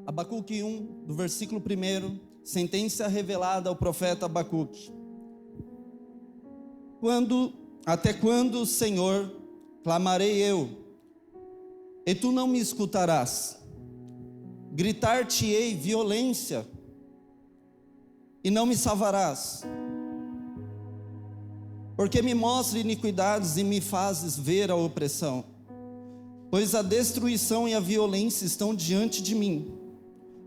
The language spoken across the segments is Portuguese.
Abacuque 1, do versículo 1, sentença revelada ao profeta Abacuque. Até quando, Senhor, clamarei eu, e tu não me escutarás? Gritar-te-ei violência, e não me salvarás. Porque me mostra iniquidades e me fazes ver a opressão. Pois a destruição e a violência estão diante de mim.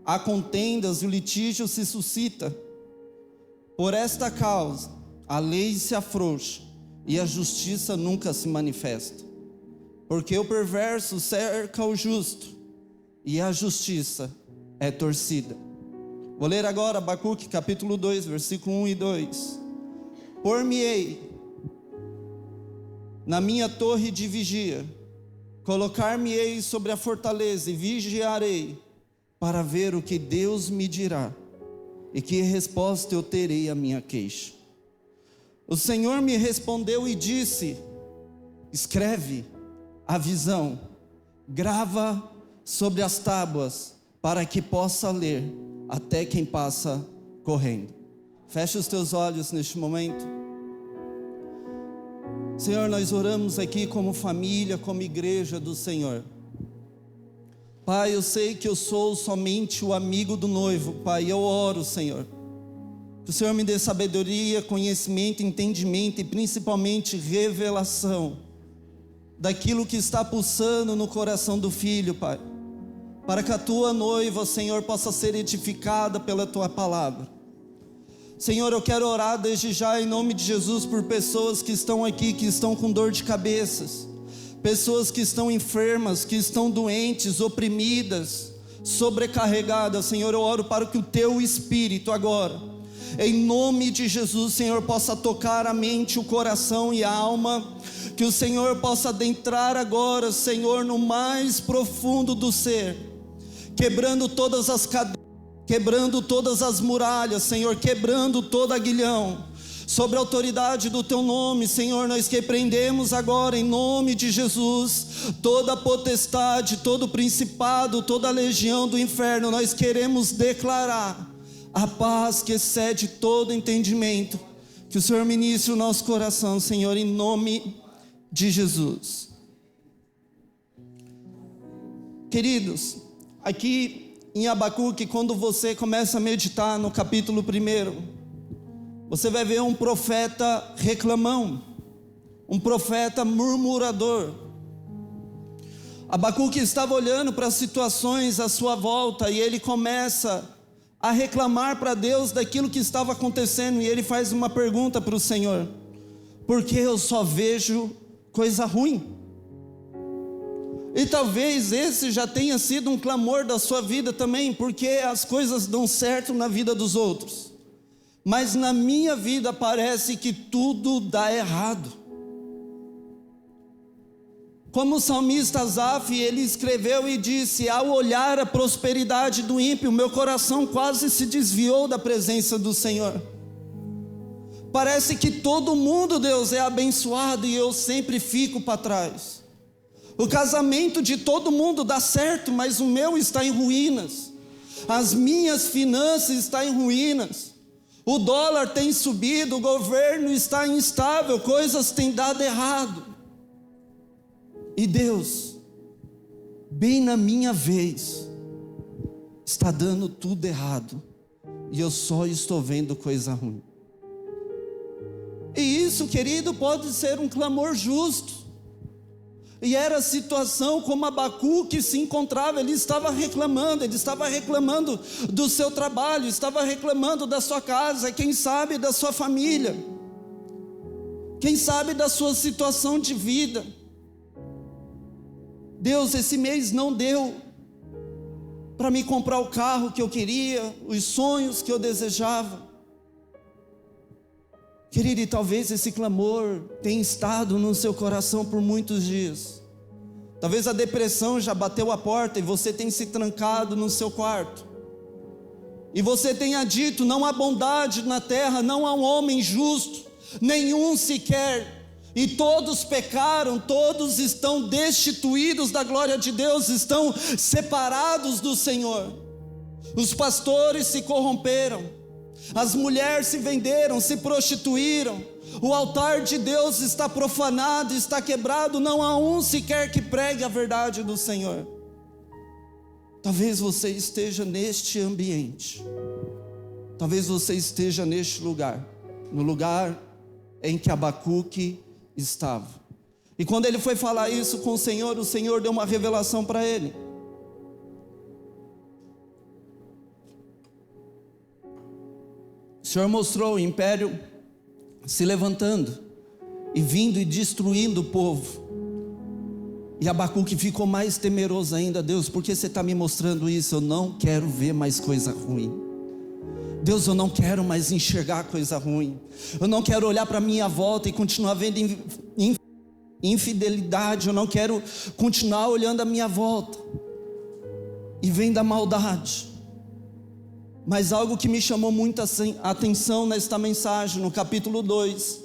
Há contendas e o litígio se suscita. Por esta causa, a lei se afrouxa e a justiça nunca se manifesta. Porque o perverso cerca o justo e a justiça é torcida. Vou ler agora Abacuque capítulo 2, versículo 1 e 2. Por-me-ei na minha torre de vigia, colocar-me-ei sobre a fortaleza e vigiarei, para ver o que Deus me dirá, e que resposta eu terei à minha queixa. O Senhor me respondeu e disse: escreve a visão, grava sobre as tábuas, para que possa ler até quem passa correndo. Fecha os teus olhos neste momento. Senhor, nós oramos aqui como família, como igreja do Senhor. Pai, eu sei que eu sou somente o amigo do noivo, Pai, eu oro, Senhor, que o Senhor me dê sabedoria, conhecimento, entendimento e principalmente revelação daquilo que está pulsando no coração do filho, Pai, para que a tua noiva, Senhor, possa ser edificada pela tua palavra. Senhor, eu quero orar desde já em nome de Jesus por pessoas que estão aqui, que estão com dor de cabeças, pessoas que estão enfermas, que estão doentes, oprimidas, sobrecarregadas. Senhor, eu oro para que o teu Espírito agora, em nome de Jesus, Senhor, possa tocar a mente, o coração e a alma, que o Senhor possa adentrar agora, Senhor, no mais profundo do ser, quebrando todas as cadeias, quebrando todas as muralhas, Senhor, quebrando todo aguilhão, sobre a autoridade do teu nome, Senhor, nós repreendemos agora em nome de Jesus, toda a potestade, todo o principado, toda a legião do inferno. Nós queremos declarar a paz que excede todo entendimento, que o Senhor ministre o nosso coração, Senhor, em nome de Jesus. Queridos, aqui em Abacuque, quando você começa a meditar no capítulo 1, você vai ver um profeta reclamão, um profeta murmurador. Abacuque estava olhando para as situações à sua volta e ele começa a reclamar para Deus daquilo que estava acontecendo, e ele faz uma pergunta para o Senhor: por que eu só vejo coisa ruim? E talvez esse já tenha sido um clamor da sua vida também, porque as coisas dão certo na vida dos outros, mas na minha vida parece que tudo dá errado. Como o salmista Asaf, ele escreveu e disse: ao olhar a prosperidade do ímpio, meu coração quase se desviou da presença do Senhor. Parece que todo mundo, Deus, é abençoado e eu sempre fico para trás. O casamento de todo mundo dá certo, mas o meu está em ruínas. As minhas finanças estão em ruínas. O dólar tem subido, o governo está instável, coisas têm dado errado. E Deus, bem na minha vez, está dando tudo errado, e eu só estou vendo coisa ruim. E isso, querido, pode ser um clamor justo. E era a situação como Abacuque se encontrava. Ele estava reclamando do seu trabalho, estava reclamando da sua casa, quem sabe da sua família, quem sabe da sua situação de vida. Deus, esse mês não deu para me comprar o carro que eu queria, os sonhos que eu desejava. Querido, e talvez esse clamor tenha estado no seu coração por muitos dias. Talvez a depressão já bateu a porta e você tem se trancado no seu quarto. E você tenha dito: não há bondade na terra, não há um homem justo, nenhum sequer. E todos pecaram, todos estão destituídos da glória de Deus, estão separados do Senhor. Os pastores se corromperam, as mulheres se venderam, se prostituíram, o altar de Deus está profanado, está quebrado, não há um sequer que pregue a verdade do Senhor. Talvez você esteja neste ambiente, talvez você esteja neste lugar, no lugar em que Abacuque estava. E quando ele foi falar isso com o Senhor deu uma revelação para ele. O Senhor mostrou o império se levantando e vindo e destruindo o povo. E Abacuque ficou mais temeroso ainda. Deus, por que você está me mostrando isso? Eu não quero ver mais coisa ruim. Deus, eu não quero mais enxergar coisa ruim. Eu não quero olhar para a minha volta e continuar vendo infidelidade. Eu não quero continuar olhando a minha volta e vendo a maldade. Mas algo que me chamou muita atenção nesta mensagem, no capítulo 2,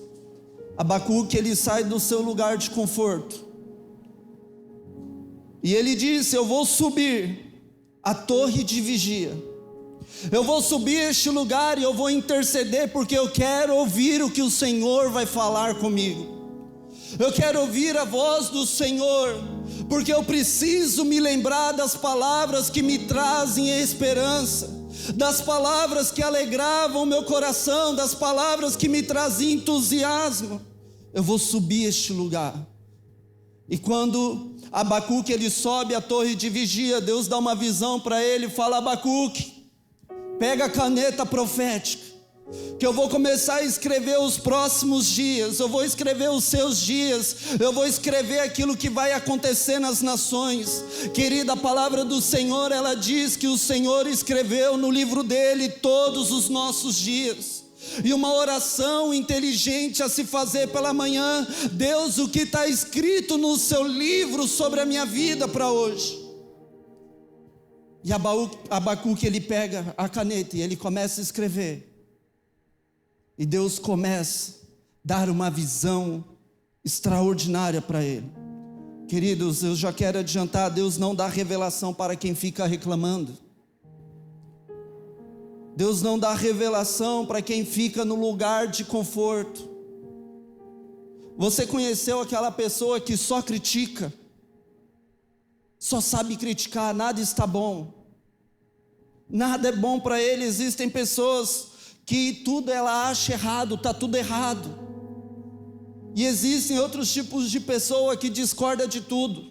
Abacuque, ele sai do seu lugar de conforto, e ele disse: eu vou subir a torre de vigia, eu vou subir este lugar e eu vou interceder, porque eu quero ouvir o que o Senhor vai falar comigo, eu quero ouvir a voz do Senhor, porque eu preciso me lembrar das palavras que me trazem esperança, das palavras que alegravam o meu coração, das palavras que me traziam entusiasmo. Eu vou subir este lugar. E quando Abacuque ele sobe a torre de vigia, Deus dá uma visão para ele, fala: Abacuque, pega a caneta profética, que eu vou começar a escrever os próximos dias, eu vou escrever os seus dias, eu vou escrever aquilo que vai acontecer nas nações. Querida, a palavra do Senhor, ela diz que o Senhor escreveu no livro dele todos os nossos dias. E uma oração inteligente a se fazer pela manhã: Deus, o que está escrito no seu livro sobre a minha vida para hoje? E Abacuque ele pega a caneta e ele começa a escrever. E Deus começa a dar uma visão extraordinária para ele. Queridos, eu já quero adiantar, Deus não dá revelação para quem fica reclamando. Deus não dá revelação para quem fica no lugar de conforto. Você conheceu aquela pessoa que só critica, só sabe criticar, nada está bom, nada é bom para ele. Existem pessoas que tudo ela acha errado, está tudo errado. E existem outros tipos de pessoa que discorda de tudo.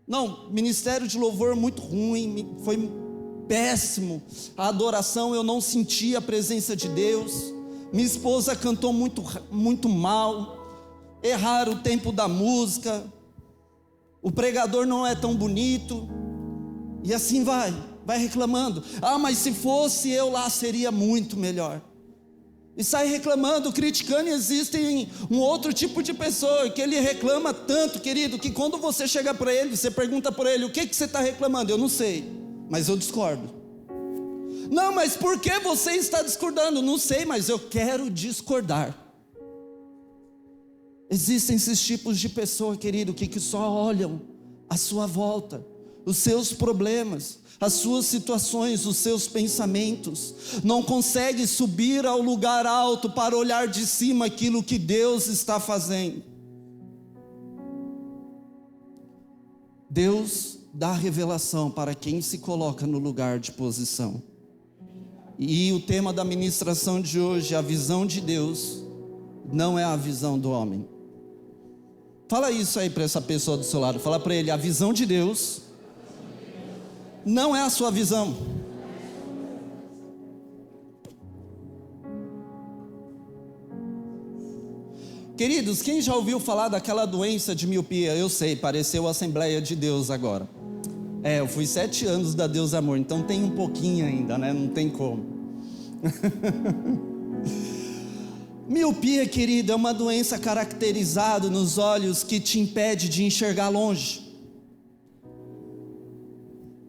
Não, ministério de louvor muito ruim, foi péssimo, a adoração eu não senti a presença de Deus, minha esposa cantou muito mal, erraram o tempo da música, o pregador não é tão bonito, e assim vai reclamando. Ah, mas se fosse eu lá seria muito melhor. E sai reclamando, criticando. E existem um outro tipo de pessoa que ele reclama tanto, querido, que quando você chega para ele, você pergunta para ele: o que você está reclamando? Eu não sei, mas eu discordo. Não, mas por que você está discordando? Não sei, mas eu quero discordar. Existem esses tipos de pessoa, querido, que só olham à sua volta, os seus problemas, as suas situações, os seus pensamentos, não consegue subir ao lugar alto para olhar de cima aquilo que Deus está fazendo. Deus dá revelação para quem se coloca no lugar de posição. E o tema da ministração de hoje, a visão de Deus, não é a visão do homem. Fala isso aí para essa pessoa do seu lado, fala para ele: a visão de Deus não é a sua visão. Queridos, quem já ouviu falar daquela doença de miopia? Eu sei, pareceu a Assembleia de Deus agora. Eu fui 7 anos da Deus Amor, então tem um pouquinho ainda, né? Não tem como. Miopia, querido, é uma doença caracterizada nos olhos que te impede de enxergar longe.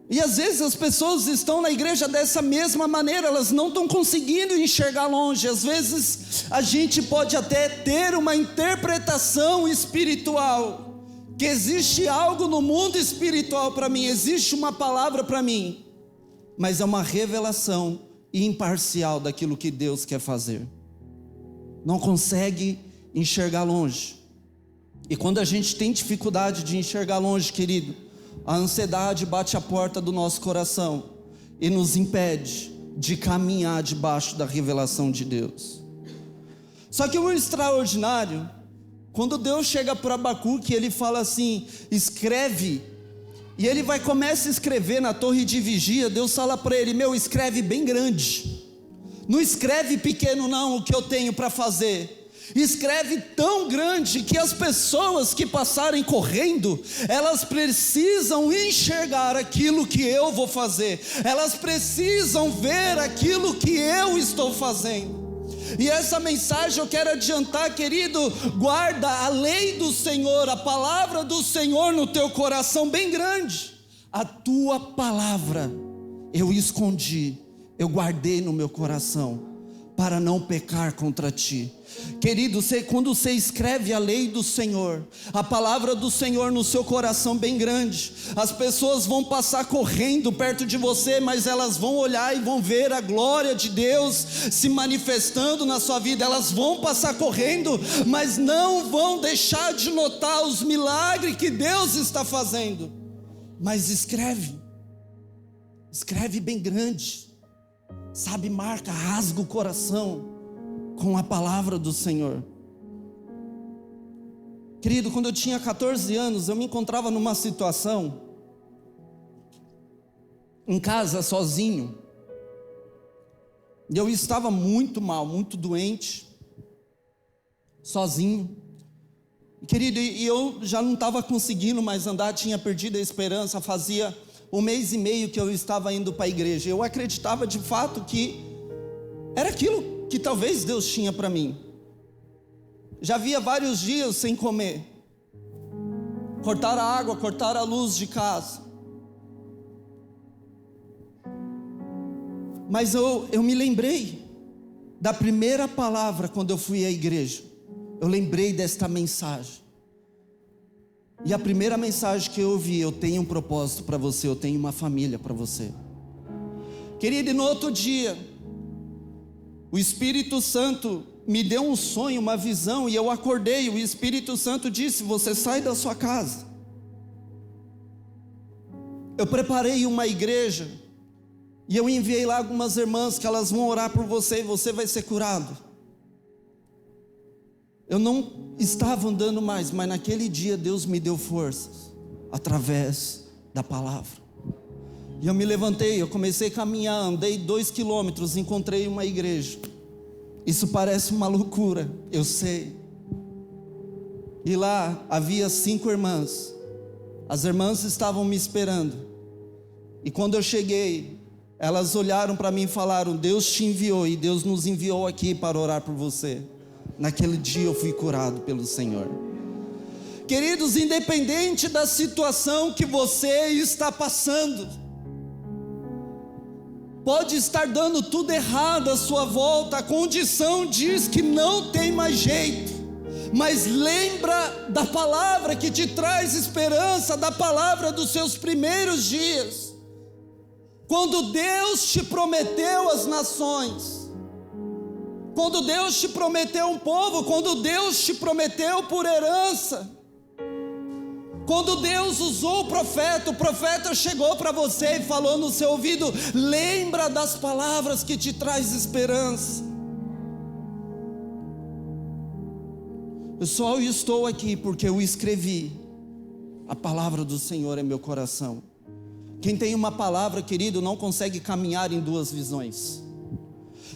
E às vezes as pessoas estão na igreja dessa mesma maneira, elas não estão conseguindo enxergar longe. Às vezes a gente pode até ter uma interpretação espiritual, que existe algo no mundo espiritual para mim, existe uma palavra para mim, mas é uma revelação imparcial daquilo que Deus quer fazer. Não consegue enxergar longe. E quando a gente tem dificuldade de enxergar longe, querido, a ansiedade bate a porta do nosso coração e nos impede de caminhar debaixo da revelação de Deus. Só que o extraordinário, quando Deus chega para Abacuque, ele fala assim: escreve. E ele começa a escrever na torre de vigia. Deus fala para ele: escreve bem grande. Não escreve pequeno não, o que eu tenho para fazer. Escreve tão grande que as pessoas que passarem correndo, elas precisam enxergar aquilo que eu vou fazer. Elas precisam ver aquilo que eu estou fazendo. E essa mensagem eu quero adiantar, querido, guarda a lei do Senhor, a palavra do Senhor no teu coração bem grande. A tua palavra eu escondi, eu guardei no meu coração, para não pecar contra ti. Querido, quando você escreve a lei do Senhor, a palavra do Senhor no seu coração bem grande, as pessoas vão passar correndo perto de você, mas elas vão olhar e vão ver a glória de Deus se manifestando na sua vida. Elas vão passar correndo, mas não vão deixar de notar os milagres que Deus está fazendo. Mas escreve bem grande, sabe, marca, rasga o coração com a palavra do Senhor. Querido, quando eu tinha 14 anos, eu me encontrava numa situação, em casa, sozinho, e eu estava muito mal, muito doente, sozinho. Querido, e eu já não estava conseguindo mais andar, tinha perdido a esperança. Fazia 1 mês e meio que eu estava indo para a igreja. Eu acreditava de fato que era aquilo que talvez Deus tinha para mim. Já havia vários dias sem comer, cortaram a água, cortaram a luz de casa. Mas eu me lembrei da primeira palavra quando eu fui à igreja. Eu lembrei desta mensagem. E a primeira mensagem que eu ouvi: eu tenho um propósito para você, eu tenho uma família para você. Querido, e no outro dia, o Espírito Santo me deu um sonho, uma visão, e eu acordei. O Espírito Santo disse: você sai da sua casa. Eu preparei uma igreja, e eu enviei lá algumas irmãs, que elas vão orar por você, e você vai ser curado. Eu não estava andando mais, mas naquele dia Deus me deu forças, através da palavra. E eu me levantei, eu comecei a caminhar, andei 2 quilômetros, encontrei uma igreja. Isso parece uma loucura, eu sei. E lá havia 5 irmãs. As irmãs estavam me esperando. E quando eu cheguei, elas olharam para mim e falaram: Deus te enviou, e Deus nos enviou aqui para orar por você. Naquele dia eu fui curado pelo Senhor. Queridos, independente da situação que você está passando, pode estar dando tudo errado à sua volta, a condição diz que não tem mais jeito, mas lembra da palavra que te traz esperança, da palavra dos seus primeiros dias, quando Deus te prometeu as nações, quando Deus te prometeu um povo, quando Deus te prometeu por herança, quando Deus usou o profeta chegou para você e falou no seu ouvido: lembra das palavras que te traz esperança. Eu só estou aqui porque eu escrevi a palavra do Senhor em meu coração. Quem tem uma palavra, querido, não consegue caminhar em 2 visões.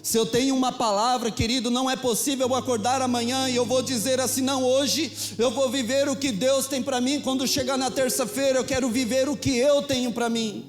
Se eu tenho uma palavra, querido, não é possível eu acordar amanhã e eu vou dizer assim: não, hoje eu vou viver o que Deus tem para mim. Quando chegar na terça-feira eu quero viver o que eu tenho para mim.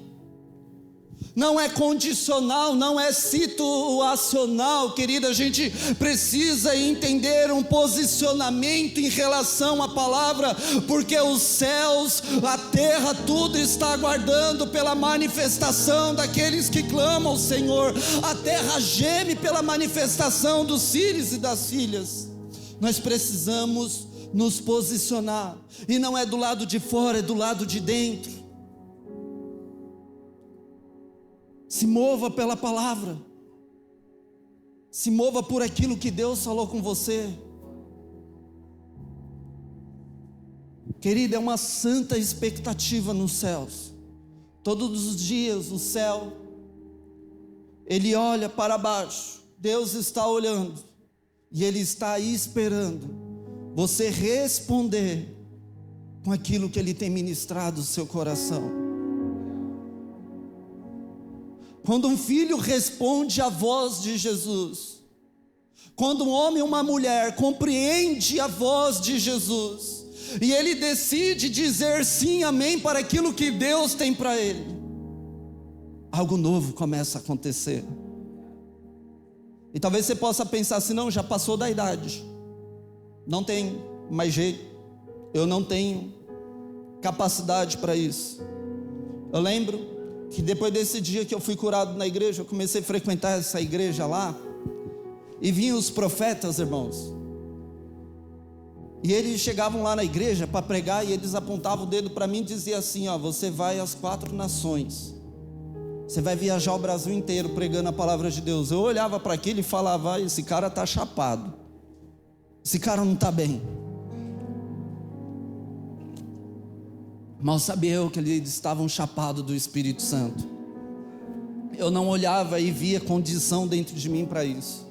Não é condicional, não é situacional, querida. A gente precisa entender um posicionamento em relação à palavra, porque os céus, a terra, tudo está aguardando pela manifestação daqueles que clamam ao Senhor. A terra geme pela manifestação dos filhos e das filhas. Nós precisamos nos posicionar, e não é do lado de fora, é do lado de dentro. Se mova pela palavra. Se mova por aquilo que Deus falou com você. Querida, é uma santa expectativa nos céus. Todos os dias o céu, ele olha para baixo. Deus está olhando. E Ele está aí esperando você responder com aquilo que Ele tem ministrado no seu coração. Quando um filho responde à voz de Jesus, quando um homem ou uma mulher compreende a voz de Jesus, e ele decide dizer sim, amém, para aquilo que Deus tem para ele, algo novo começa a acontecer. E talvez você possa pensar assim: não, já passou da idade, não tem mais jeito, eu não tenho capacidade para isso. Eu lembro que depois desse dia que eu fui curado na igreja, eu comecei a frequentar essa igreja lá, e vinham os profetas, irmãos, e eles chegavam lá na igreja para pregar, e eles apontavam o dedo para mim e diziam assim: ó, você vai às 4 nações, você vai viajar o Brasil inteiro pregando a palavra de Deus. Eu olhava para aquilo e falava: esse cara está chapado, esse cara não está bem. Mal sabia eu que eles estavam chapados do Espírito Santo. Eu não olhava e via condição dentro de mim para isso,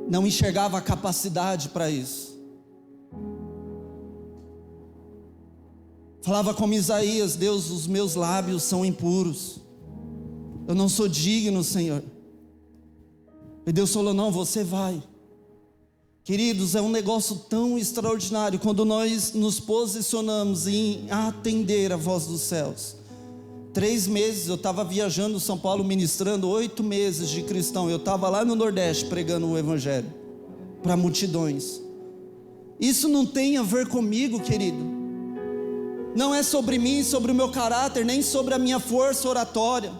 não enxergava a capacidade para isso. Falava como Isaías: Deus, os meus lábios são impuros, eu não sou digno, Senhor. E Deus falou: não, você vai. Queridos, é um negócio tão extraordinário quando nós nos posicionamos em atender a voz dos céus. 3 meses eu estava viajando São Paulo ministrando, 8 meses de cristão. Eu estava lá no Nordeste pregando o Evangelho para multidões. Isso não tem a ver comigo, querido. Não é sobre mim, sobre o meu caráter, nem sobre a minha força oratória.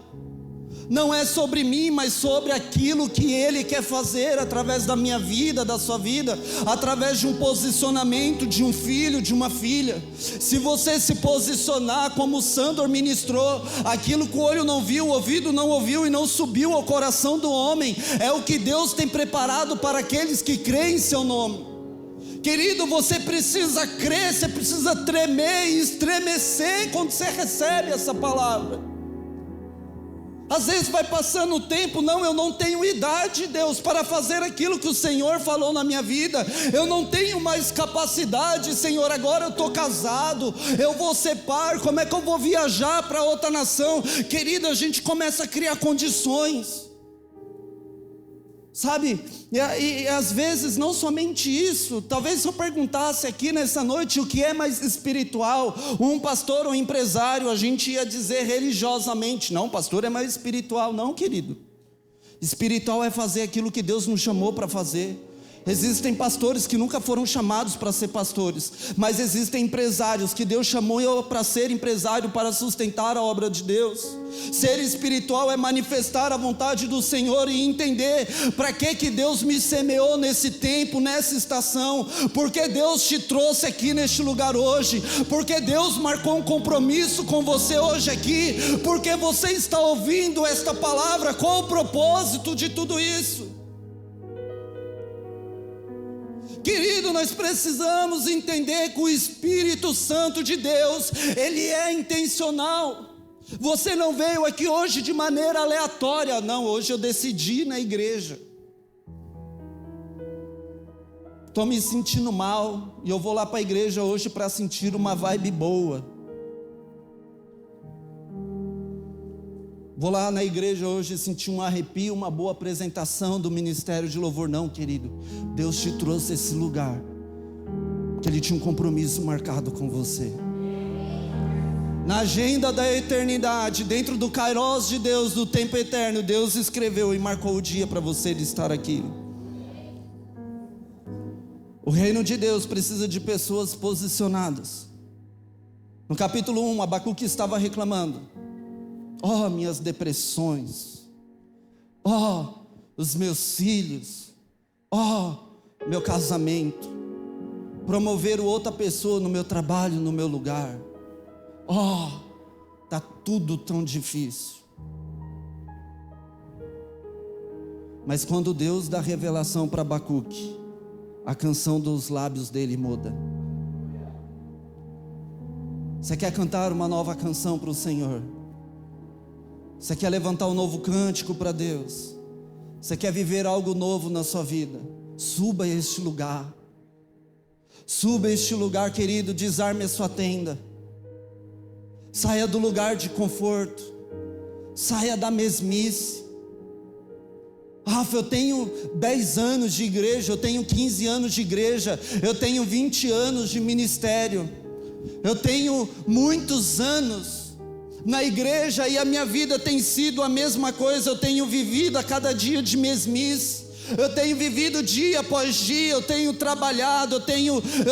Não é sobre mim, mas sobre aquilo que Ele quer fazer através da minha vida, da sua vida, através de um posicionamento de um filho, de uma filha. Se você se posicionar como o Sandor ministrou, aquilo que o olho não viu, o ouvido não ouviu e não subiu ao coração do homem, é o que Deus tem preparado para aqueles que creem em seu nome. Querido, você precisa crer, você precisa tremer e estremecer quando você recebe essa palavra. Às vezes vai passando o tempo: não, eu não tenho idade, Deus, para fazer aquilo que o Senhor falou na minha vida. Eu não tenho mais capacidade, Senhor, agora eu estou casado, eu vou ser pai, como é que eu vou viajar para outra nação? Querido, a gente começa a criar condições, sabe? E às vezes não somente isso. Talvez se eu perguntasse aqui nessa noite o que é mais espiritual, um pastor ou um empresário, a gente ia dizer religiosamente: não, pastor é mais espiritual. Não, querido, espiritual é fazer aquilo que Deus nos chamou para fazer. Existem pastores que nunca foram chamados para ser pastores, mas existem empresários que Deus chamou para ser empresário, para sustentar a obra de Deus. Ser espiritual é manifestar a vontade do Senhor e entender para que Deus me semeou nesse tempo, nessa estação, porque Deus te trouxe aqui neste lugar hoje, porque Deus marcou um compromisso com você hoje aqui, porque você está ouvindo esta palavra. Qual o propósito de tudo isso? Querido, nós precisamos entender que o Espírito Santo de Deus, Ele é intencional. Você não veio aqui hoje de maneira aleatória. Não, hoje eu decidi ir na igreja. Estou me sentindo mal e eu vou lá para a igreja hoje para sentir uma vibe boa. Vou lá na igreja hoje sentir um arrepio, uma boa apresentação do ministério de louvor. Não, querido, Deus te trouxe esse lugar, porque Ele tinha um compromisso marcado com você. Na agenda da eternidade, dentro do Kairos de Deus, do tempo eterno, Deus escreveu e marcou o dia para você estar aqui. O reino de Deus precisa de pessoas posicionadas. No capítulo 1, Abacuque estava reclamando: oh, minhas depressões, oh, os meus filhos, oh, meu casamento, promover outra pessoa no meu trabalho, no meu lugar, oh, está tudo tão difícil. Mas quando Deus dá revelação para Abacuque, a canção dos lábios dele muda. Você quer cantar uma nova canção para o Senhor? Você quer levantar um novo cântico para Deus? Você quer viver algo novo na sua vida? Suba a este lugar. Suba a este lugar, querido, desarme a sua tenda. Saia do lugar de conforto. Saia da mesmice. Rafa, eu tenho 10 anos de igreja, eu tenho 15 anos de igreja, eu tenho 20 anos de ministério, eu tenho muitos anos na igreja e a minha vida tem sido a mesma coisa. Eu tenho vivido a cada dia de mesmice, eu tenho vivido dia após dia, eu tenho trabalhado, eu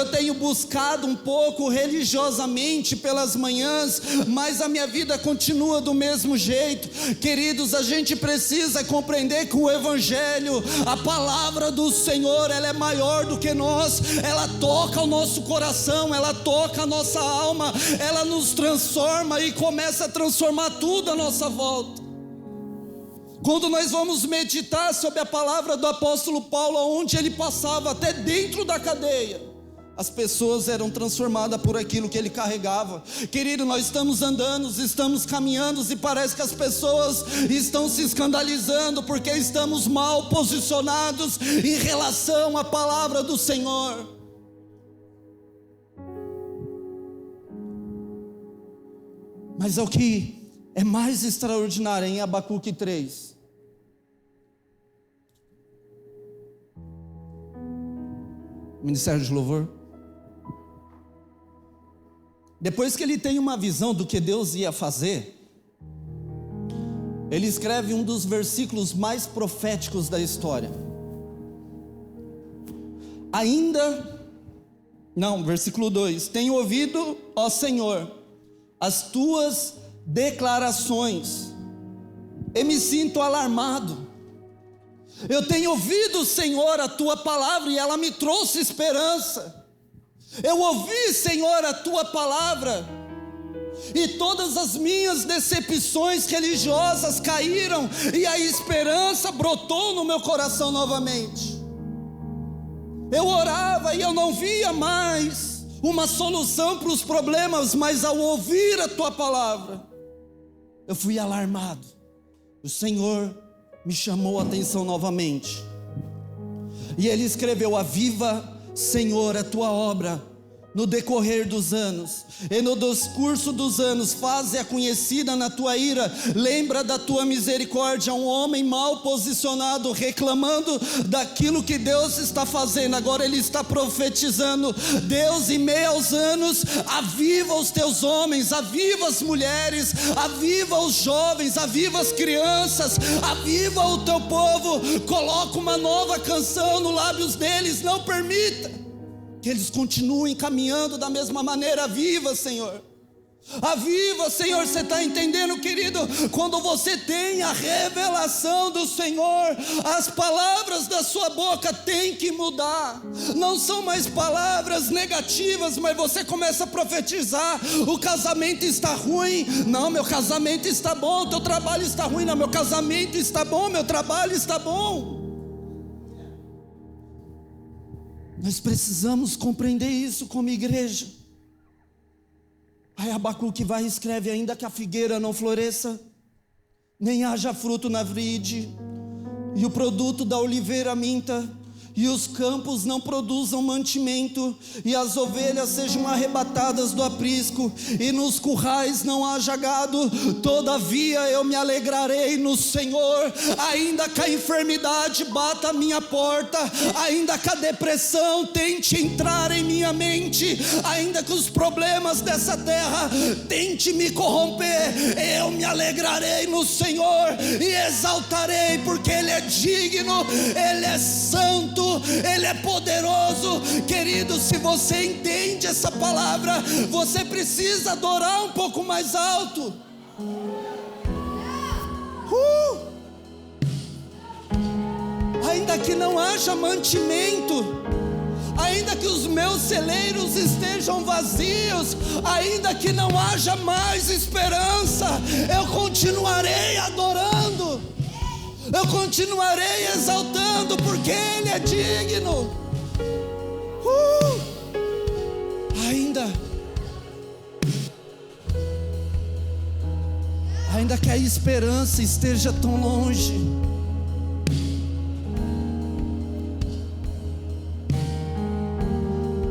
tenho buscado um pouco religiosamente pelas manhãs, mas a minha vida continua do mesmo jeito. Queridos, a gente precisa compreender que o Evangelho, a palavra do Senhor, ela é maior do que nós, ela toca o nosso coração, ela toca a nossa alma, ela nos transforma e começa a transformar tudo à nossa volta. Quando nós vamos meditar sobre a palavra do apóstolo Paulo, onde ele passava, até dentro da cadeia, as pessoas eram transformadas por aquilo que ele carregava. Querido, nós estamos andando, estamos caminhando e parece que as pessoas estão se escandalizando porque estamos mal posicionados em relação à palavra do Senhor. Mas é o que é mais extraordinário em Abacuque 3. Ministério de Louvor. Depois que ele tem uma visão do que Deus ia fazer, ele escreve um dos versículos mais proféticos da história. Versículo 2: tenho ouvido, ó Senhor, as tuas declarações, e me sinto alarmado. Eu tenho ouvido, Senhor, a tua palavra e ela me trouxe esperança. Eu ouvi, Senhor, a tua palavra e todas as minhas decepções religiosas caíram e a esperança brotou no meu coração novamente. Eu orava e eu não via mais uma solução para os problemas, mas ao ouvir a tua palavra, eu fui alarmado. O Senhor me chamou a atenção novamente. E ele escreveu: aviva, Senhor, a tua obra no decorrer dos anos, e no discurso dos anos, faze-a conhecida na tua ira, lembra da tua misericórdia. Um homem mal posicionado, reclamando daquilo que Deus está fazendo, agora ele está profetizando: Deus, em meio aos anos, aviva os teus homens, aviva as mulheres, aviva os jovens, aviva as crianças, aviva o teu povo, coloca uma nova canção nos lábios deles, não permita que eles continuem caminhando da mesma maneira. Aviva, Senhor. Aviva, Senhor. Você está entendendo, querido? Quando você tem a revelação do Senhor, as palavras da sua boca têm que mudar. Não são mais palavras negativas, mas você começa a profetizar: o casamento está ruim. Não, meu casamento está bom. Teu trabalho está ruim. Não, meu casamento está bom. Meu trabalho está bom. Nós precisamos compreender isso como igreja. Aí Abacuque vai e escreve: ainda que a figueira não floresça, nem haja fruto na vide, e o produto da oliveira minta, e os campos não produzam mantimento, e as ovelhas sejam arrebatadas do aprisco, e nos currais não haja gado, todavia eu me alegrarei no Senhor. Ainda que a enfermidade bata a minha porta, ainda que a depressão tente entrar em minha mente, ainda que os problemas dessa terra tente me corromper, eu me alegrarei no Senhor e exaltarei, porque Ele é digno, Ele é santo, Ele é poderoso. Querido, se você entende essa palavra, você precisa adorar um pouco mais alto. Ainda que não haja mantimento, ainda que os meus celeiros estejam vazios, ainda que não haja mais esperança, eu continuarei adorando. eu continuarei exaltando, porque Ele é digno. Ainda que a esperança esteja tão longe,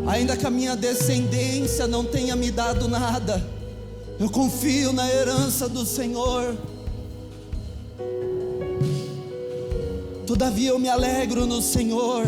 ainda que a minha descendência não tenha me dado nada, eu confio na herança do Senhor. Todavia eu me alegro no Senhor.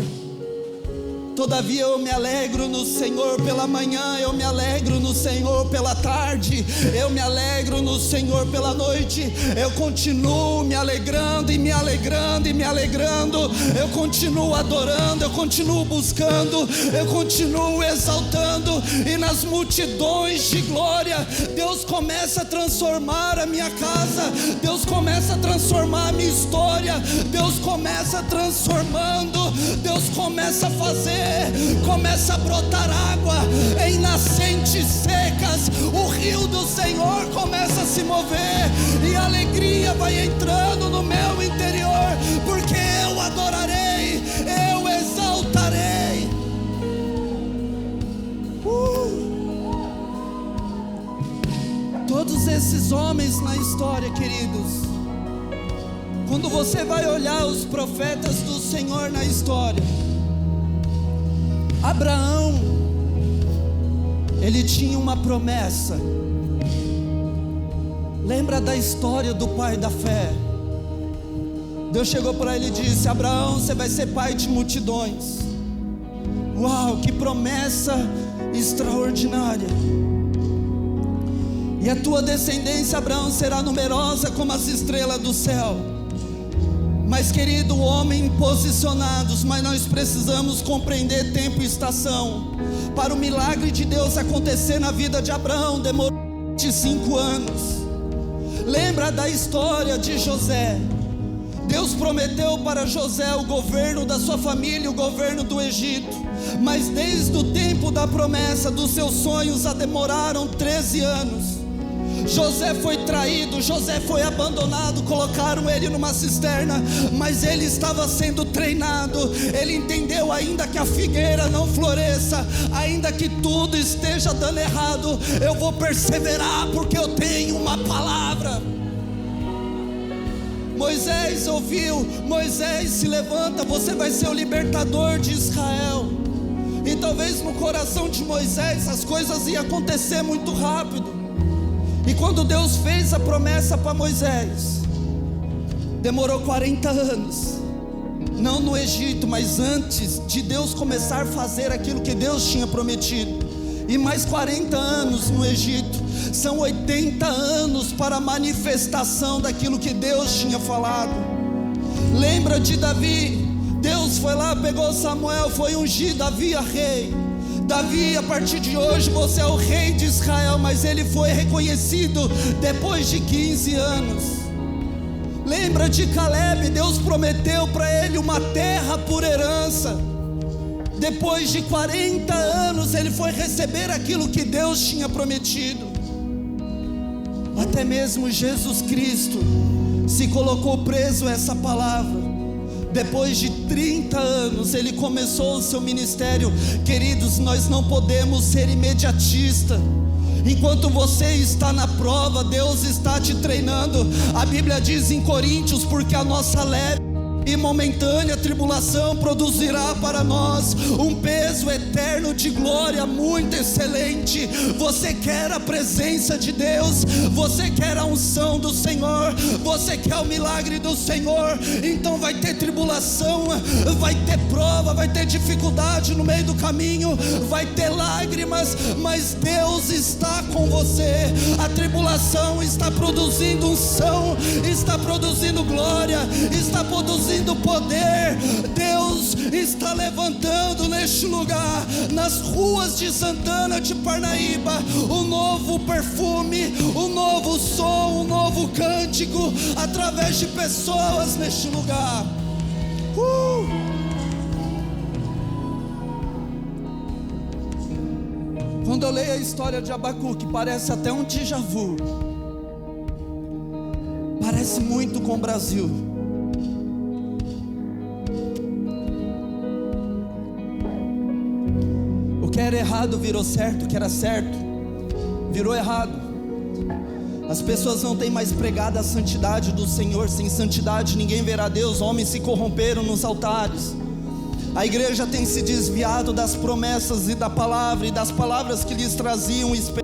Todavia eu me alegro no Senhor pela manhã, eu me alegro no Senhor pela tarde, eu me alegro no Senhor pela noite. Eu continuo me alegrando e me alegrando e me alegrando. Eu continuo adorando, eu continuo buscando, eu continuo exaltando. E nas multidões de glória, Deus começa a transformar a minha casa, Deus começa a transformar a minha história, Deus começa transformando, Deus começa a fazer, começa a brotar água em nascentes secas. O rio do Senhor começa a se mover e a alegria vai entrando no meu interior, porque eu adorarei, eu exaltarei. Todos esses homens na história, queridos, quando você vai olhar os profetas do Senhor na história, Abraão, ele tinha uma promessa. Lembra da história do pai da fé? Deus chegou para ele e disse: Abraão, você vai ser pai de multidões. Uau, que promessa extraordinária! E a tua descendência, Abraão, será numerosa como as estrelas do céu. Mas, querido, homem posicionados, mas nós precisamos compreender tempo e estação. Para o milagre de Deus acontecer na vida de Abraão, demorou 25 anos. Lembra da história de José? Deus prometeu para José o governo da sua família, o governo do Egito. Mas desde o tempo da promessa, dos seus sonhos, demoraram 13 anos. José foi traído, José foi abandonado, colocaram ele numa cisterna, mas ele estava sendo treinado. Ele entendeu: ainda que a figueira não floresça, ainda que tudo esteja dando errado, eu vou perseverar, porque eu tenho uma palavra. Moisés ouviu: Moisés, se levanta, você vai ser o libertador de Israel. E talvez no coração de Moisés as coisas iam acontecer muito rápido. E quando Deus fez a promessa para Moisés, demorou 40 anos. Não no Egito, mas antes de Deus começar a fazer aquilo que Deus tinha prometido. E mais 40 anos no Egito. São 80 anos para a manifestação daquilo que Deus tinha falado. Lembra de Davi? Deus foi lá, pegou Samuel, foi ungir Davi a rei. Davi, a partir de hoje você é o rei de Israel, mas ele foi reconhecido depois de 15 anos. Lembra de Caleb? Deus prometeu para ele uma terra por herança. Depois de 40 anos ele foi receber aquilo que Deus tinha prometido. Até mesmo Jesus Cristo se colocou preso a essa palavra. Depois de 30 anos ele começou o seu ministério. Queridos, nós não podemos ser imediatistas. Enquanto você está na prova, Deus está te treinando. A Bíblia diz em Coríntios: porque a nossa leve e momentânea tribulação produzirá para nós um peso eterno de glória muito excelente. Você quer a presença de Deus? Você quer a unção do Senhor? Você quer o milagre do Senhor? Então vai ter tribulação, vai ter prova, vai ter dificuldade no meio do caminho, vai ter lágrimas, mas Deus está com você. A tribulação está produzindo unção, está produzindo glória, está produzindo poder. Deus está levantando neste lugar, nas ruas de Santana de Parnaíba, um novo perfume, um novo som, um novo cântico, através de pessoas neste lugar. Quando eu leio a história de Abacuque, parece até um déjà vu. Parece muito com o Brasil. era errado virou certo, o que era certo virou errado. As pessoas não têm mais pregado a santidade do Senhor. Sem santidade ninguém verá Deus. Homens se corromperam nos altares. A igreja tem se desviado das promessas e da palavra, e das palavras que lhes traziam esperança.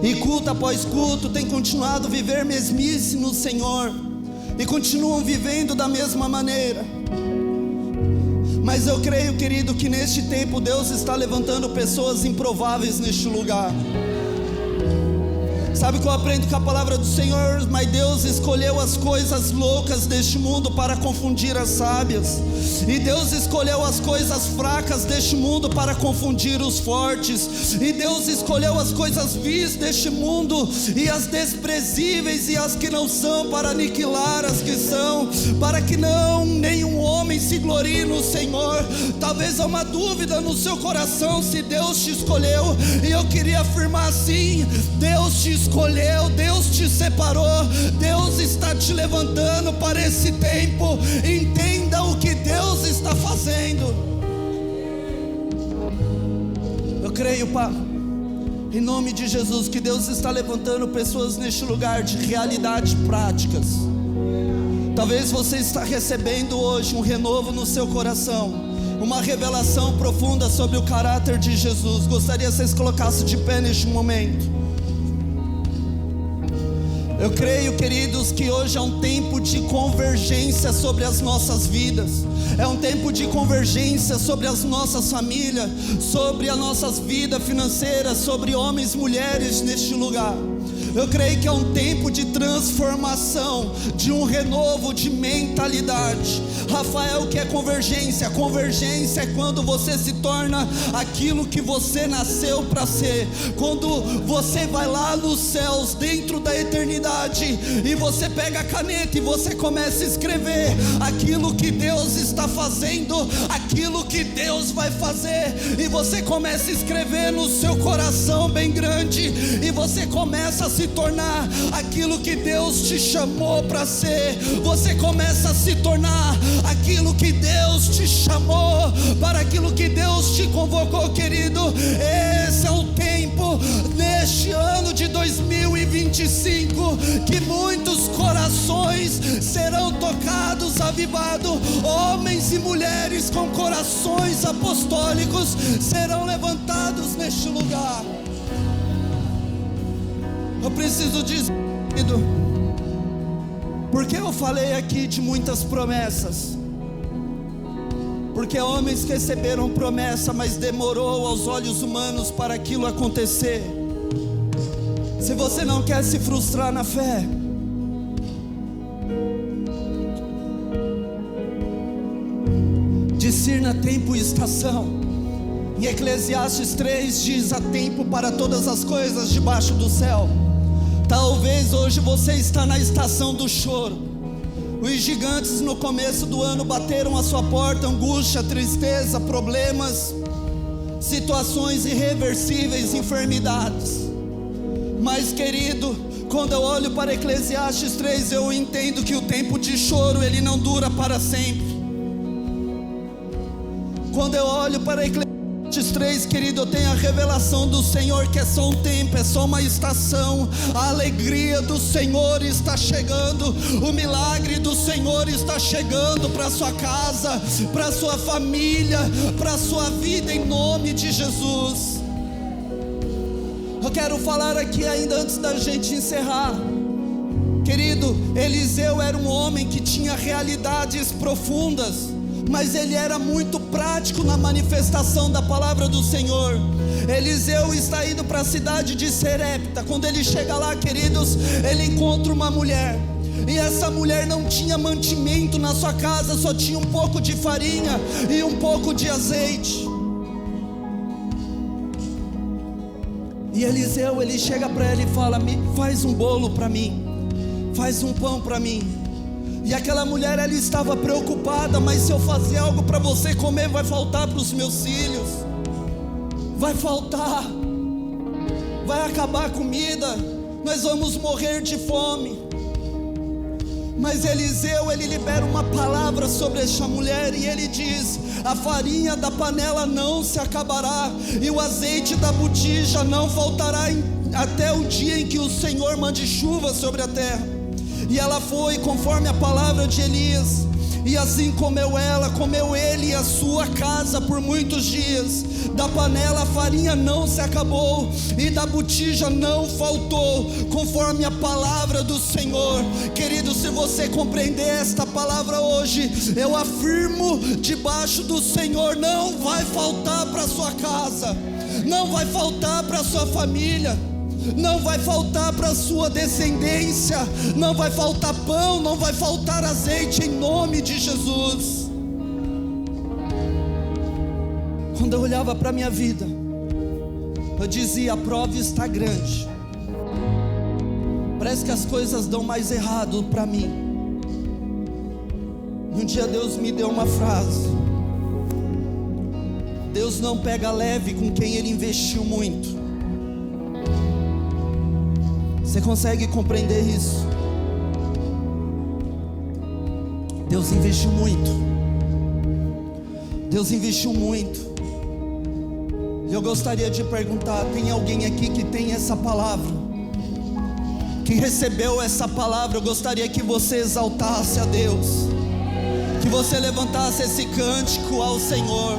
E culto após culto tem continuado a viver mesmice no Senhor, e continuam vivendo da mesma maneira. Mas eu creio, querido, que neste tempo Deus está levantando pessoas improváveis neste lugar. Sabe o que eu aprendo com a palavra do Senhor? Mas Deus escolheu as coisas loucas deste mundo para confundir as sábias, e Deus escolheu as coisas fracas deste mundo para confundir os fortes, e Deus escolheu as coisas vis deste mundo e as desprezíveis e as que não são, para aniquilar as que são, para que não nenhum homem se glorie no Senhor. Talvez há uma dúvida no seu coração se Deus te escolheu, e eu queria afirmar assim: Deus te escolheu, Deus te separou, Deus está te levantando para esse tempo. Entenda o que Deus está fazendo. Eu creio, Pai, em nome de Jesus, que Deus está levantando pessoas neste lugar de realidades práticas. Talvez você está recebendo hoje um renovo no seu coração, uma revelação profunda sobre o caráter de Jesus. Gostaria que vocês colocassem de pé neste momento. Eu creio, queridos, que hoje é um tempo de convergência sobre as nossas vidas. É um tempo de convergência sobre as nossas famílias, sobre as nossas vidas financeiras, sobre homens e mulheres neste lugar. Eu creio que é um tempo de transformação, de um renovo de mentalidade. Rafael, o que é convergência? Convergência é quando você se torna aquilo que você nasceu para ser. Quando você vai lá nos céus, dentro da eternidade, e você pega a caneta e você começa a escrever aquilo que Deus está fazendo, aquilo que Deus vai fazer, e você começa a escrever no seu coração bem grande, e você começa a se tornar aquilo que Deus te chamou para ser. Você começa a se tornar aquilo que Deus te chamou, para aquilo que Deus te convocou, querido. Esse é o tempo, neste ano de 2025, que muitos corações serão tocados, avivados. Homens e mulheres com corações apostólicos serão levantados neste lugar. Eu preciso dizer, porque eu falei aqui de muitas promessas, porque homens receberam promessa, mas demorou aos olhos humanos para aquilo acontecer. Se você não quer se frustrar na fé, discirna tempo e estação. Em Eclesiastes 3 diz: há tempo para todas as coisas debaixo do céu. Talvez hoje você está na estação do choro. Os gigantes no começo do ano bateram a sua porta, angústia, tristeza, problemas, situações irreversíveis, enfermidades. Mas, querido, quando eu olho para Eclesiastes 3, eu entendo que o tempo de choro, ele não dura para sempre. Quando eu olho para Eclesiastes 3, querido, eu tenho a revelação do Senhor que é só um tempo, é só uma estação. A alegria do Senhor está chegando, o milagre do Senhor está chegando para sua casa, para sua família, para sua vida, em nome de Jesus. Eu quero falar aqui ainda antes da gente encerrar. Querido, Eliseu era um homem que tinha realidades profundas, mas ele era muito prático na manifestação da palavra do Senhor. Eliseu está indo para a cidade de Serepta. Quando ele chega lá, queridos, ele encontra uma mulher, e essa mulher não tinha mantimento na sua casa, só tinha um pouco de farinha e um pouco de azeite. E Eliseu, ele chega para ela e fala: faz um bolo para mim, faz um pão para mim. E aquela mulher, ela estava preocupada: mas se eu fazer algo para você comer, vai faltar para os meus filhos, vai faltar, vai acabar a comida, nós vamos morrer de fome. Mas Eliseu, ele libera uma palavra sobre esta mulher e ele diz: a farinha da panela não se acabará e o azeite da botija não faltará até o dia em que o Senhor mande chuva sobre a terra. E ela foi conforme a palavra de Elias, e assim comeu ele e a sua casa por muitos dias. Da panela a farinha não se acabou, e da botija não faltou, conforme a palavra do Senhor. Querido, se você compreender esta palavra hoje, eu afirmo debaixo do Senhor, não vai faltar para sua casa, não vai faltar para sua família, não vai faltar para a sua descendência, não vai faltar pão, não vai faltar azeite, em nome de Jesus. Quando eu olhava para a minha vida, eu dizia: a prova está grande, parece que as coisas dão mais errado para mim. E um dia Deus me deu uma frase: Deus não pega leve com quem Ele investiu muito. Você consegue compreender isso? Deus investiu muito. Deus investiu muito. E eu gostaria de perguntar: tem alguém aqui que tem essa palavra? Que recebeu essa palavra? Eu gostaria que você exaltasse a Deus, que você levantasse esse cântico ao Senhor.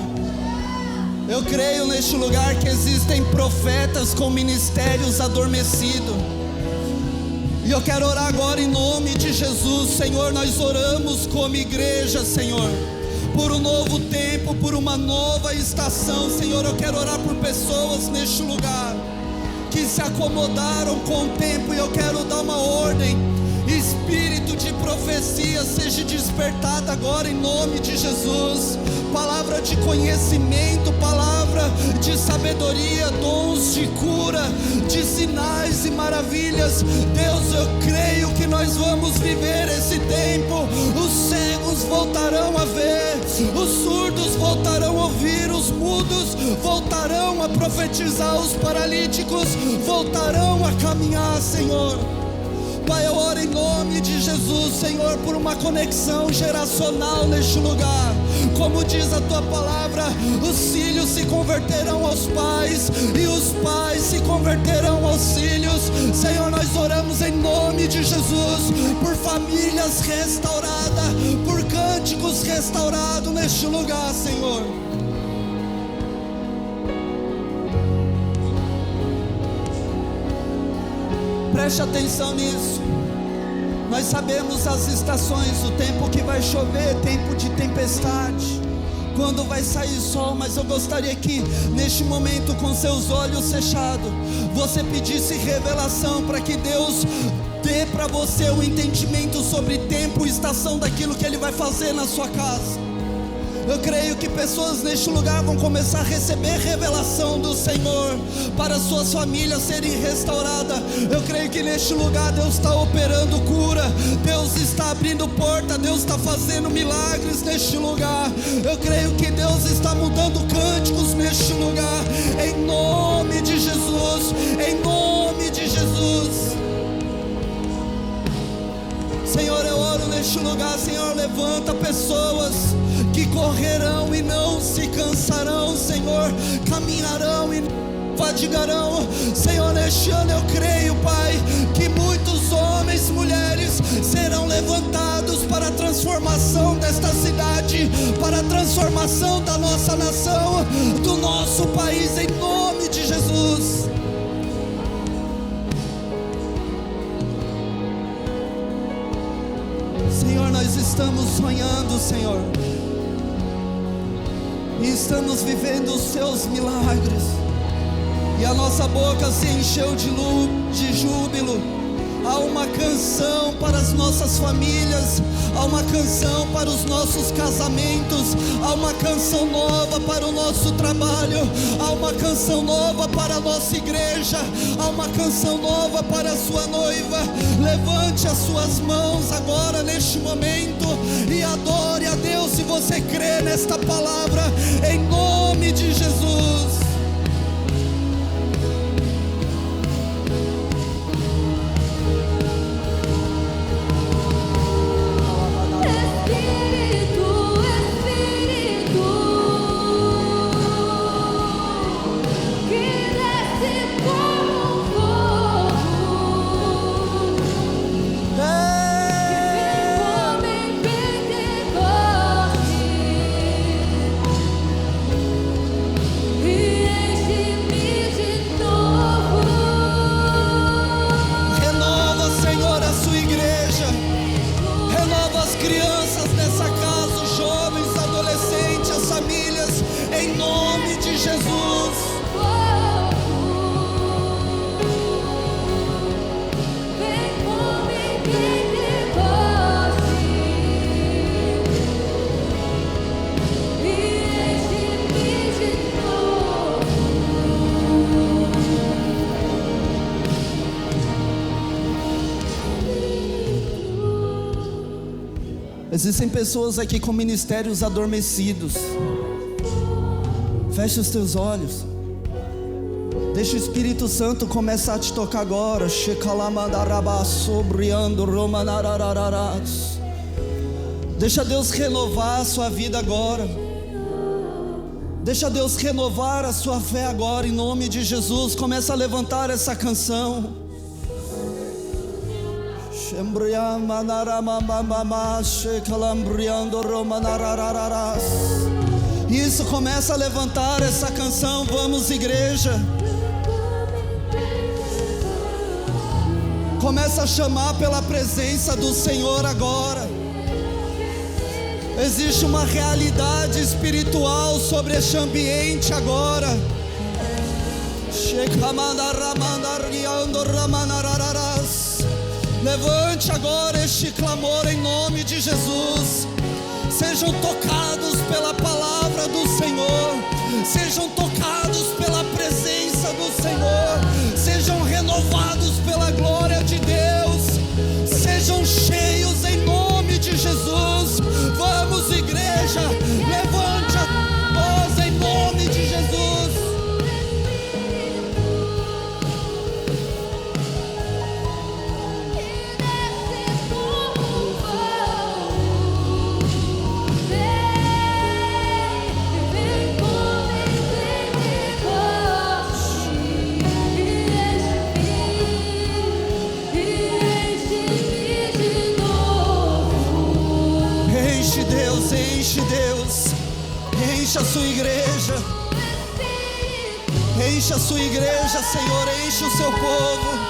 Eu creio neste lugar que existem profetas com ministérios adormecidos. E eu quero orar agora em nome de Jesus. Senhor, nós oramos como igreja, Senhor, por um novo tempo, por uma nova estação. Senhor, eu quero orar por pessoas neste lugar que se acomodaram com o tempo, e eu quero dar uma ordem: espírito de profecia seja despertado agora em nome de Jesus. Palavra de conhecimento, palavra de sabedoria, dons de cura, de sinais e maravilhas. Deus, eu creio que nós vamos viver esse tempo. Os cegos voltarão a ver, os surdos voltarão a ouvir, os mudos voltarão a profetizar, os paralíticos voltarão a caminhar, Senhor. Pai, eu oro em nome de Jesus, Senhor, por uma conexão geracional neste lugar. Como diz a tua palavra, os filhos se converterão aos pais e os pais se converterão aos filhos. Senhor, nós oramos em nome de Jesus por famílias restauradas, por cânticos restaurados neste lugar, Senhor. Preste atenção nisso. Nós sabemos as estações, o tempo que vai chover, tempo de tempestade, quando vai sair sol. Mas eu gostaria que neste momento, com seus olhos fechados, você pedisse revelação para que Deus dê para você o entendimento sobre tempo e estação daquilo que Ele vai fazer na sua casa. Eu creio que pessoas neste lugar vão começar a receber revelação do Senhor para suas famílias serem restauradas. Eu creio que neste lugar Deus está operando cura, Deus está abrindo porta, Deus está fazendo milagres neste lugar. Eu creio que Deus está mudando cânticos neste lugar, em nome de Jesus, em nome de Jesus. Senhor, eu oro neste lugar, Senhor, levanta pessoas que correrão e não se cansarão, Senhor, caminharão e não fadigarão. Senhor, neste ano eu creio, Pai, que muitos homens e mulheres serão levantados para a transformação desta cidade, para a transformação da nossa nação, do nosso país, em nome de Jesus. Senhor, nós estamos sonhando, Senhor, e estamos vivendo os Seus milagres, e a nossa boca se encheu de júbilo. Há uma canção para as nossas famílias, há uma canção para os nossos casamentos, há uma canção nova para o nosso trabalho, há uma canção nova para a nossa igreja, há uma canção nova para a sua noiva. Levante as suas mãos agora neste momento e adore a Deus se você crê nesta palavra, em nome de Jesus. Existem pessoas aqui com ministérios adormecidos. Feche os teus olhos. Deixa o Espírito Santo começar a te tocar agora. Deixa Deus renovar a sua vida agora. Deixa Deus renovar a sua fé agora, em nome de Jesus. Começa a levantar essa canção. Isso, começa a levantar essa canção. Vamos, igreja. Começa a chamar pela presença do Senhor agora. Existe uma realidade espiritual sobre este ambiente agora. Levante agora este clamor em nome de Jesus. Sejam tocados pela palavra do Senhor. Sejam tocados pela presença do Senhor. Sejam renovados pela glória de Deus. Sejam cheios em nome de Jesus. Vamos, igreja, levante a voz em nome de Jesus. Enche Deus, enche a sua igreja, enche a sua igreja, Senhor, enche o seu povo.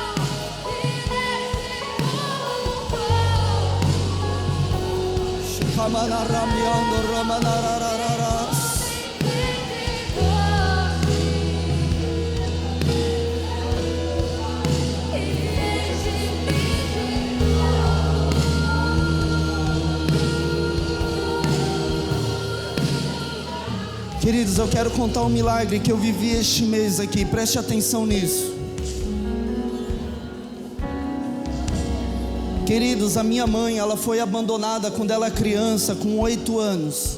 Queridos, eu quero contar um milagre que eu vivi este mês aqui, preste atenção nisso. Queridos, a minha mãe, ela foi abandonada quando ela era criança, com 8 anos.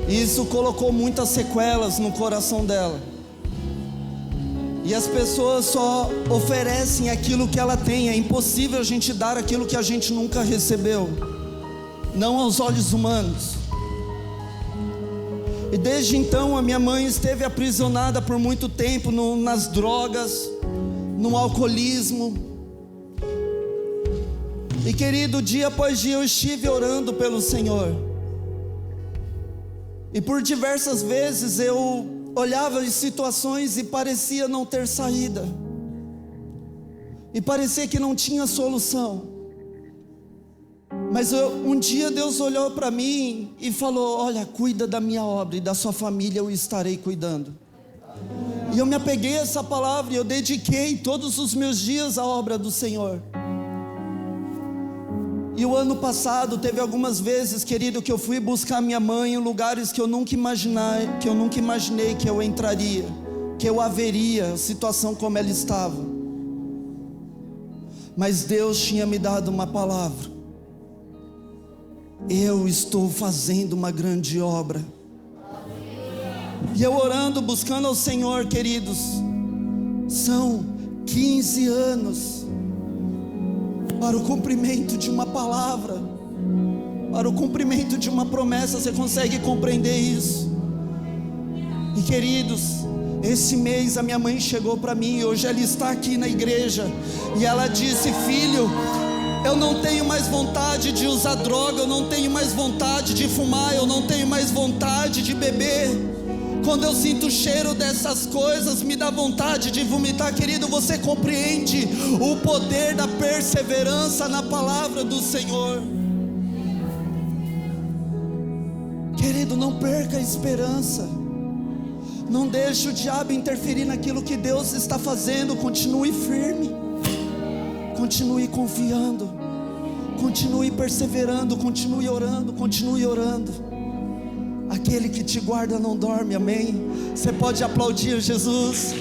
Isso colocou muitas sequelas no coração dela. E as pessoas só oferecem aquilo que ela tem. É impossível a gente dar aquilo que a gente nunca recebeu, não aos olhos humanos. E desde então a minha mãe esteve aprisionada por muito tempo nas drogas, no alcoolismo. E querido, dia após dia eu estive orando pelo Senhor. E por diversas vezes eu olhava em situações e parecia não ter saída. E parecia que não tinha solução. Mas um dia Deus olhou para mim e falou: olha, cuida da minha obra e da sua família eu estarei cuidando. E eu me apeguei a essa palavra e eu dediquei todos os meus dias à obra do Senhor. E o ano passado teve algumas vezes, querido, que eu fui buscar minha mãe em lugares que eu nunca imaginei que eu entraria, que eu haveria, a situação como ela estava. Mas Deus tinha me dado uma palavra. Eu estou fazendo uma grande obra. E eu orando, buscando ao Senhor, queridos, são 15 anos para o cumprimento de uma palavra, para o cumprimento de uma promessa. Você consegue compreender isso? E queridos, esse mês a minha mãe chegou para mim, hoje ela está aqui na igreja, e ela disse: filho, eu não tenho mais vontade de usar droga, eu não tenho mais vontade de fumar, eu não tenho mais vontade de beber. Quando eu sinto o cheiro dessas coisas, me dá vontade de vomitar. Querido, você compreende o poder da perseverança na palavra do Senhor? Querido, não perca a esperança. Não deixe o diabo interferir naquilo que Deus está fazendo. Continue firme. Continue confiando, continue perseverando, continue orando, continue orando. Aquele que te guarda não dorme, amém? Você pode aplaudir Jesus.